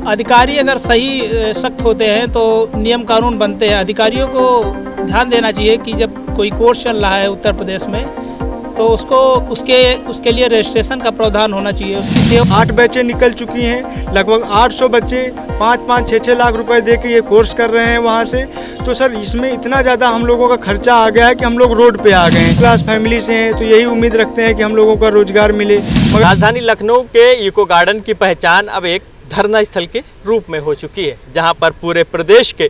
अधिकारी अगर सही सख्त होते हैं तो नियम कानून बनते हैं। अधिकारियों को ध्यान देना चाहिए कि जब कोई कोर्स चल रहा है उत्तर प्रदेश में तो उसके लिए रजिस्ट्रेशन का प्रावधान होना चाहिए। उसकी सेवा 8 बैचें निकल चुकी हैं, लगभग 800 बच्चे 5-5, 6-6 लाख रुपए दे के ये कोर्स कर रहे हैं वहाँ से। तो सर इसमें इतना ज़्यादा हम लोगों का खर्चा आ गया है कि हम लोग रोड पे आ गए हैं। क्लास फैमिली से हैं तो यही उम्मीद रखते हैं कि हम लोगों का रोजगार मिले। राजधानी लखनऊ के इको गार्डन की पहचान अब एक धरना स्थल के रूप में हो चुकी है, जहाँ पर पूरे प्रदेश के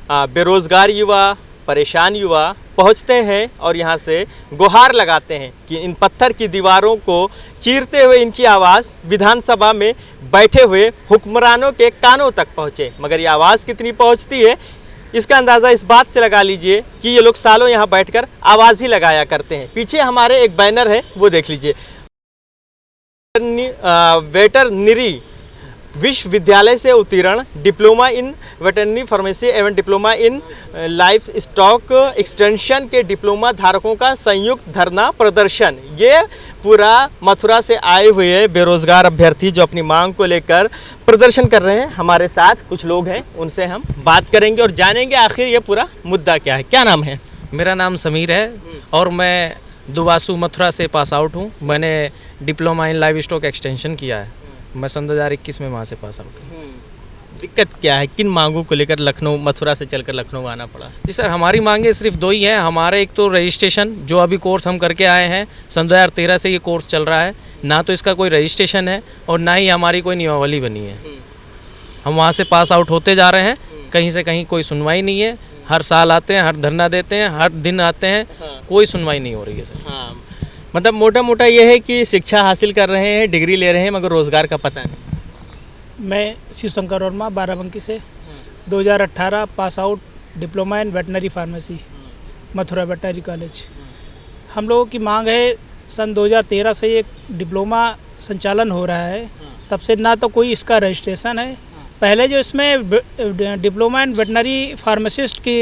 बेरोजगार युवा, परेशान युवा पहुंचते हैं और यहाँ से गुहार लगाते हैं कि इन पत्थर की दीवारों को चीरते हुए इनकी आवाज़ विधानसभा में बैठे हुए हुक्मरानों के कानों तक पहुँचे। मगर ये आवाज़ कितनी पहुँचती है इसका अंदाज़ा इस बात से लगा लीजिए कि ये लोग सालों यहाँ बैठकर आवाज़ ही लगाया करते हैं। पीछे हमारे एक बैनर है, वो देख लीजिए। वेटरनरी विश्वविद्यालय से उत्तीर्ण डिप्लोमा इन वेटरनरी फार्मेसी एवं diploma in life stock extension के डिप्लोमा धारकों का संयुक्त धरना प्रदर्शन। ये पूरा मथुरा से आए हुए बेरोजगार अभ्यर्थी जो अपनी मांग को लेकर प्रदर्शन कर रहे हैं। हमारे साथ कुछ लोग हैं, उनसे हम बात करेंगे और जानेंगे आखिर ये पूरा मुद्दा क्या है। क्या नाम है? मेरा नाम समीर है और मैं दुवासू मथुरा से पास आउट हूँ। मैंने diploma in live stock extension किया है। मैं सन 2021 में वहाँ से पास आउट हूँ। दिक्कत क्या है, किन मांगों को लेकर लखनऊ, मथुरा से चलकर लखनऊ आना पड़ा? जी सर, हमारी मांगे सिर्फ 2 ही हैं। हमारे एक तो रजिस्ट्रेशन, जो अभी कोर्स हम करके आए हैं, सन 2013 से ये कोर्स चल रहा है, ना तो इसका कोई रजिस्ट्रेशन है और ना ही हमारी कोई नियमावली बनी है। हम वहाँ से पास आउट होते जा रहे हैं, कहीं से कहीं कोई सुनवाई नहीं है। हर साल आते हैं, हर धरना देते हैं, हर दिन आते हैं, कोई सुनवाई नहीं हो रही है सर। हाँ, मतलब मोटा मोटा ये है कि शिक्षा हासिल कर रहे हैं, डिग्री ले रहे हैं, मगर रोज़गार का पता नहीं। मैं शिव शंकर वर्मा बाराबंकी से 2018 pass out diploma in veterinary pharmacy Mathura veterinary college. हम लोगों की मांग है, सन 2013 से ये डिप्लोमा संचालन हो रहा है, तब से ना तो कोई इसका रजिस्ट्रेशन है। पहले जो इसमें डिप्लोमा इन वेटनरी फार्मासिस्ट की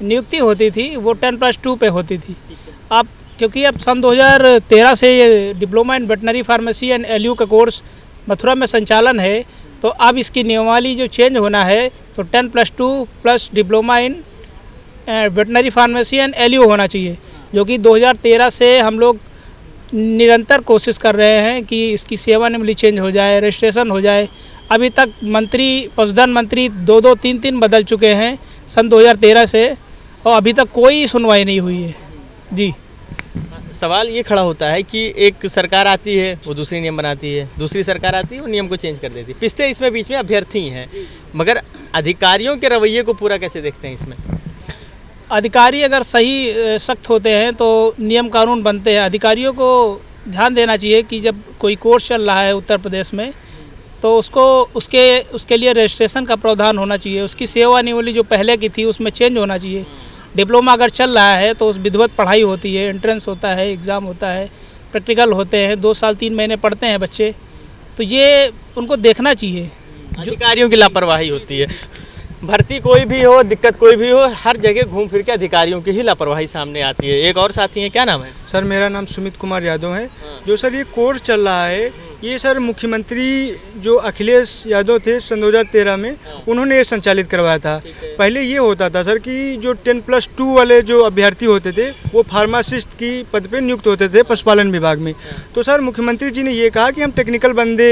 नियुक्ति होती थी वो 10+2 पे होती थी। अब क्योंकि अब सन 2013 से ये diploma in veterinary pharmacy and LU का कोर्स मथुरा में संचालन है, तो अब इसकी नियमावली जो चेंज होना है तो 10+2 plus diploma in veterinary pharmacy and LU होना चाहिए, जो कि 2013 से हम लोग निरंतर कोशिश कर रहे हैं कि इसकी सेवानिवृत्ति चेंज हो जाए, रजिस्ट्रेशन हो जाए। अभी तक मंत्री, पशुधन मंत्री 2-2, 3-3 बदल चुके हैं सन 2013 से और अभी तक कोई सुनवाई नहीं हुई है। जी, सवाल ये खड़ा होता है कि एक सरकार आती है, वो दूसरी नियम बनाती है, दूसरी सरकार आती है, वो नियम को चेंज कर देती है। पिछले इसमें बीच में अभ्यर्थी हैं, मगर अधिकारियों के रवैये को पूरा कैसे देखते हैं इसमें? अधिकारी अगर सही सख्त होते हैं तो नियम कानून बनते हैं। अधिकारियों को ध्यान देना चाहिए कि जब कोई कोर्स चल रहा है उत्तर प्रदेश में तो उसके लिए रजिस्ट्रेशन का प्रावधान होना चाहिए। उसकी सेवानिवृत्ति जो पहले की थी उसमें चेंज होना चाहिए। डिप्लोमा अगर चल रहा है तो उस विधिवत पढ़ाई होती है, एंट्रेंस होता है, एग्ज़ाम होता है, प्रैक्टिकल होते हैं, 2 साल 3 महीने पढ़ते हैं बच्चे, तो ये उनको देखना चाहिए। अधिकारियों की लापरवाही होती है। भर्ती कोई भी हो, दिक्कत कोई भी हो, हर जगह घूम फिर के अधिकारियों की ही लापरवाही सामने आती है। एक और साथी हैं, क्या नाम है? सर मेरा नाम सुमित कुमार यादव है। जो सर ये कोर्स चल रहा है, ये सर मुख्यमंत्री जो अखिलेश यादव थे सन 2013 में, उन्होंने ये संचालित करवाया था। पहले ये होता था सर कि जो 10+2 वाले जो अभ्यर्थी होते थे वो फार्मासिस्ट की पद पे नियुक्त होते थे पशुपालन विभाग में। तो सर मुख्यमंत्री जी ने ये कहा कि हम टेक्निकल बंदे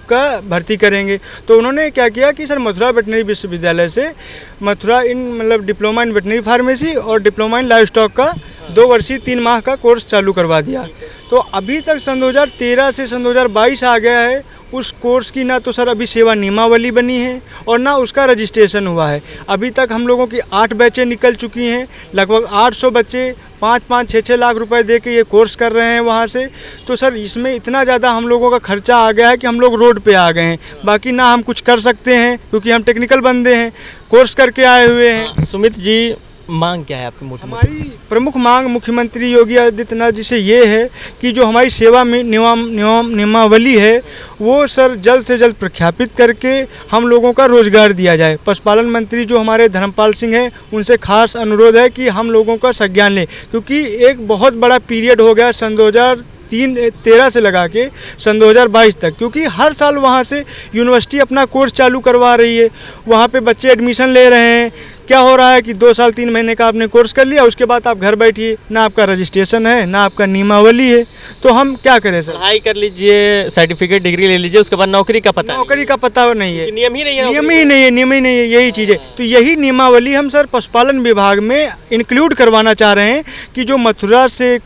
का भर्ती करेंगे, तो उन्होंने क्या किया कि सर मथुरा वेटनरी विश्वविद्यालय से मथुरा इन मतलब डिप्लोमा इन वेटनरी फार्मेसी और डिप्लोमा इन लाइव स्टॉक का 2 वर्षीय 3 माह का कोर्स चालू करवा दिया। तो अभी तक सन 2013 से सन 2022 आ गया है, उस कोर्स की ना तो सर अभी सेवा नियमावली बनी है और ना उसका रजिस्ट्रेशन हुआ है। अभी तक हम लोगों की 8 बैचें निकल चुकी हैं, लगभग 800 बच्चे 5-5, 6-6 लाख रुपए दे के ये कोर्स कर रहे हैं वहाँ से। तो सर इसमें इतना ज़्यादा हम लोगों का खर्चा आ गया है कि हम लोग रोड पे आ गए हैं। बाकी ना हम कुछ कर सकते हैं क्योंकि हम टेक्निकल बंदे हैं, कोर्स करके आए हुए हैं। सुमित जी, मांग क्या है आपकी? हमारी प्रमुख मांग मुख्यमंत्री योगी आदित्यनाथ जी से ये है कि जो हमारी सेवा में नियमावली है वो सर जल्द से जल्द प्रख्यापित करके हम लोगों का रोजगार दिया जाए। पशुपालन मंत्री जो हमारे धर्मपाल सिंह हैं, उनसे खास अनुरोध है कि हम लोगों का संज्ञान लें, क्योंकि एक बहुत बड़ा पीरियड हो गया सन 2013 से लगा के सन 2022 तक, क्योंकि हर साल वहाँ से यूनिवर्सिटी अपना कोर्स चालू करवा रही है, वहाँ पे बच्चे एडमिशन ले रहे हैं। क्या हो रहा है कि 2 साल 3 महीने का आपने कोर्स कर लिया, उसके बाद आप घर बैठिए, ना आपका रजिस्ट्रेशन है ना आपका नियमावली है, तो हम क्या करें सर? पढ़ाई कर लीजिए, सर्टिफिकेट डिग्री ले लीजिए, उसके बाद नौकरी का पता नौकरी का पता नहीं है, नियम ही नहीं है, नियम ही नहीं है, नियम ही नहीं है, यही चीज़ है। तो यही नियमावली हम सर पशुपालन विभाग में इंक्लूड करवाना चाह रहे हैं कि जो मथुरा से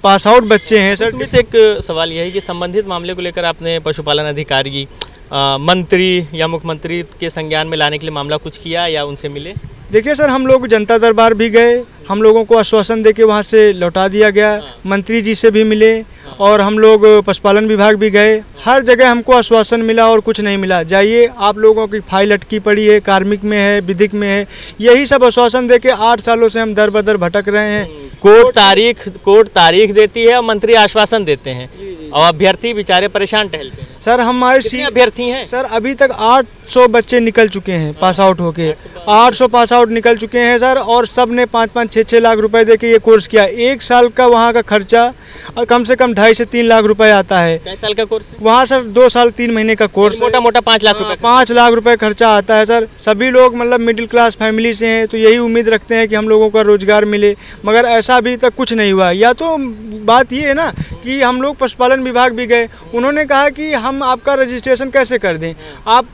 पास आउट बच्चे हैं सर। सुमित, एक सवाल यह है कि संबंधित मामले को लेकर आपने पशुपालन अधिकारी, मंत्री या मुख्यमंत्री के संज्ञान में लाने के लिए मामला कुछ किया या उनसे मिले? देखिए सर, हम लोग जनता दरबार भी गए, हम लोगों को आश्वासन देके वहाँ से लौटा दिया गया, मंत्री जी से भी मिले और हम लोग पशुपालन विभाग भी गए, हर जगह हमको आश्वासन मिला और कुछ नहीं मिला। जाइए, आप लोगों की फाइल अटकी पड़ी है, कार्मिक में है, विधिक में है, यही सब आश्वासन देके 8 सालों से हम दर बदर भटक रहे हैं। कोर्ट तारीख देती है और मंत्री आश्वासन देते हैं और अभ्यर्थी बेचारे परेशान टहलते हैं। सर हमारे कितने अभ्यर्थी हैं? सर अभी तक 800 बच्चे निकल चुके हैं पास आउट होके, 800 पास आउट निकल चुके हैं सर, और सब ने 5-5, 6-6 लाख रुपए देके ये कोर्स किया। 1 साल का वहाँ का खर्चा कम से कम 2.5 से 3 लाख रुपए आता है। कितने साल का कोर्स है? वहाँ सर 2 साल 3 महीने का कोर्स, मोटा मोटा 5 लाख रुपए। 5 लाख रुपए खर्चा आता है सर। सभी लोग मतलब मिडिल क्लास फैमिली से हैं, तो यही उम्मीद रखते हैं कि हम लोगों का रोजगार मिले, मगर ऐसा अभी तक कुछ नहीं हुआ। या तो बात ये है ना कि हम लोग पशुपालन विभाग भी गए, उन्होंने कहा कि हम आपका रजिस्ट्रेशन कैसे कर दें, आप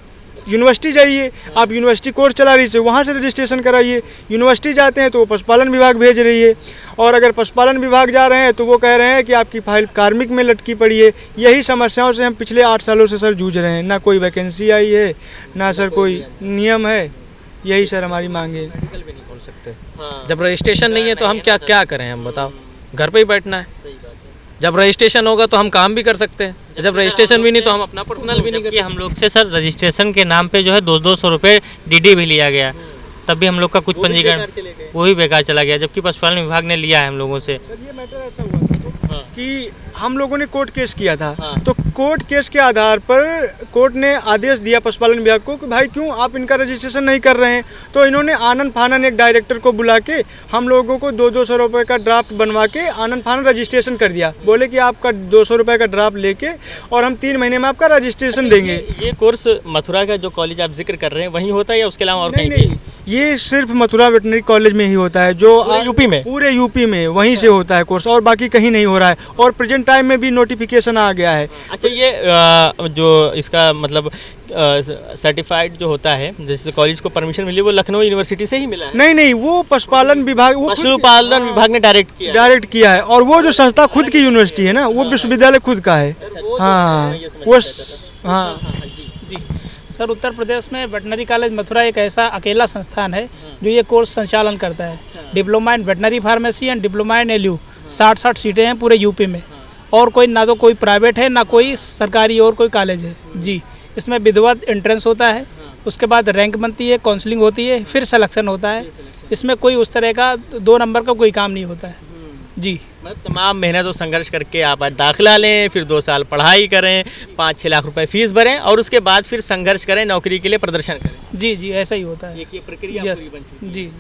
यूनिवर्सिटी जाइए, आप यूनिवर्सिटी कोर्स चला रही है वहाँ से रजिस्ट्रेशन कराइए। यूनिवर्सिटी जाते हैं तो वो पशुपालन विभाग भेज रही है, और अगर पशुपालन विभाग जा रहे हैं तो वो कह रहे हैं कि आपकी फाइल कार्मिक में लटकी पड़ी है। यही समस्याओं से हम पिछले 8 सालों से सर जूझ रहे हैं, ना कोई वैकेंसी आई है, ना सर कोई नियम है। यही सर हमारी मांग है। मेडिकल भी नहीं खोल सकते, जब रजिस्ट्रेशन नहीं है तो हम क्या करें? हम बताओ, घर पे ही बैठना है। जब रजिस्ट्रेशन होगा तो हम काम भी कर सकते हैं, जब रजिस्ट्रेशन भी नहीं तो हम अपना पर्सनल भी नहीं कर सकते। हम लोग से सर रजिस्ट्रेशन के नाम पे जो है 200 रुपये डीडी भी लिया गया, तब भी हम लोग का कुछ पंजीकरण वो ही बेकार चला गया, जबकि पशुपालन विभाग ने लिया है हम लोगों से। सर ये मैटर ऐसा हुआ था कि हम लोगों ने कोर्ट केस किया था, तो कोर्ट केस के आधार पर कोर्ट ने आदेश दिया पशुपालन विभाग को कि भाई क्यों आप इनका रजिस्ट्रेशन नहीं कर रहे हैं। तो इन्होंने आनन फानन एक डायरेक्टर को बुला के हम लोगों को 200 रुपये का ड्राफ्ट बनवा के आनन फानन रजिस्ट्रेशन कर दिया। बोले कि आपका 200 रुपये का ड्राफ्ट लेके और हम 3 महीने में आपका रजिस्ट्रेशन देंगे। ये कोर्स मथुरा का जो कॉलेज आप जिक्र कर रहे हैं वहीं होता है या उसके अलावा और कहीं नहीं, ये सिर्फ मथुरा वेटनरी कॉलेज में ही होता है, जो यूपी में, पूरे यूपी में वहीं से होता है कोर्स, और बाकी कहीं नहीं हो रहा है। और प्रेजेंट टाइम में भी नोटिफिकेशन आ गया है। अच्छा, ये जो इसका मतलब सर्टिफाइड जो होता है, जैसे कॉलेज को परमिशन मिली, वो लखनऊ यूनिवर्सिटी से ही मिला है? नहीं, वो पशुपालन विभाग, वो पशुपालन विभाग ने डायरेक्ट किया है। और वो जो संस्था खुद की यूनिवर्सिटी है ना, वो विश्वविद्यालय खुद का है। हाँ, वो जी सर, उत्तर प्रदेश में वेटनरी कॉलेज मथुरा एक ऐसा अकेला संस्थान है जो ये कोर्स संचालन करता है। Diploma in veterinary pharmacy and diploma in एलयू, 60 सीटें हैं पूरे यूपी में, और कोई ना तो कोई प्राइवेट है ना कोई सरकारी और कोई कॉलेज है जी। इसमें विधिवत एंट्रेंस होता है, उसके बाद रैंक बनती है, काउंसलिंग होती है, फिर सिलेक्शन होता है। इसमें कोई उस तरह का 2 नंबर का कोई काम नहीं होता है जी। तमाम मेहनत और संघर्ष करके आप दाखिला लें, फिर 2 साल पढ़ाई करें, 5-6 लाख रुपए फीस भरें और उसके बाद फिर संघर्ष करें, नौकरी के लिए प्रदर्शन करें। जी, ऐसा ही होता है। ये प्रक्रिया पूरी बन चुकी है। जी,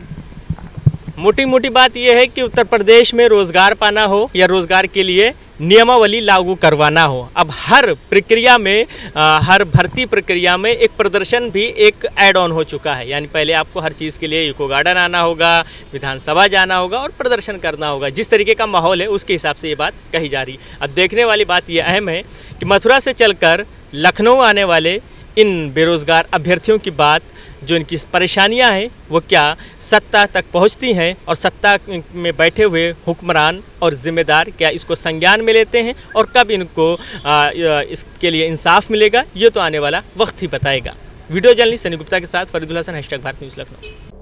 मोटी बात यह है कि उत्तर प्रदेश में रोजगार पाना हो या रोजगार के लिए नियमावली लागू करवाना हो, अब हर प्रक्रिया में, हर भर्ती प्रक्रिया में एक प्रदर्शन भी एक ऐड ऑन हो चुका है। यानी पहले आपको हर चीज़ के लिए इको गार्डन आना होगा, विधानसभा जाना होगा और प्रदर्शन करना होगा। जिस तरीके का माहौल है उसके हिसाब से ये बात कही जा रही। अब देखने वाली बात ये अहम है कि मथुरा से चलकर लखनऊ आने वाले इन बेरोज़गार अभ्यर्थियों की बात, जो इनकी परेशानियां हैं, वो क्या सत्ता तक पहुंचती हैं और सत्ता में बैठे हुए हुक्मरान और ज़िम्मेदार क्या इसको संज्ञान में लेते हैं, और कब इनको इसके लिए इंसाफ मिलेगा, ये तो आने वाला वक्त ही बताएगा। वीडियो जर्नलिस्ट सनी गुप्ता के साथ फरीदुल हसन, #भारत न्यूज़ लखनऊ।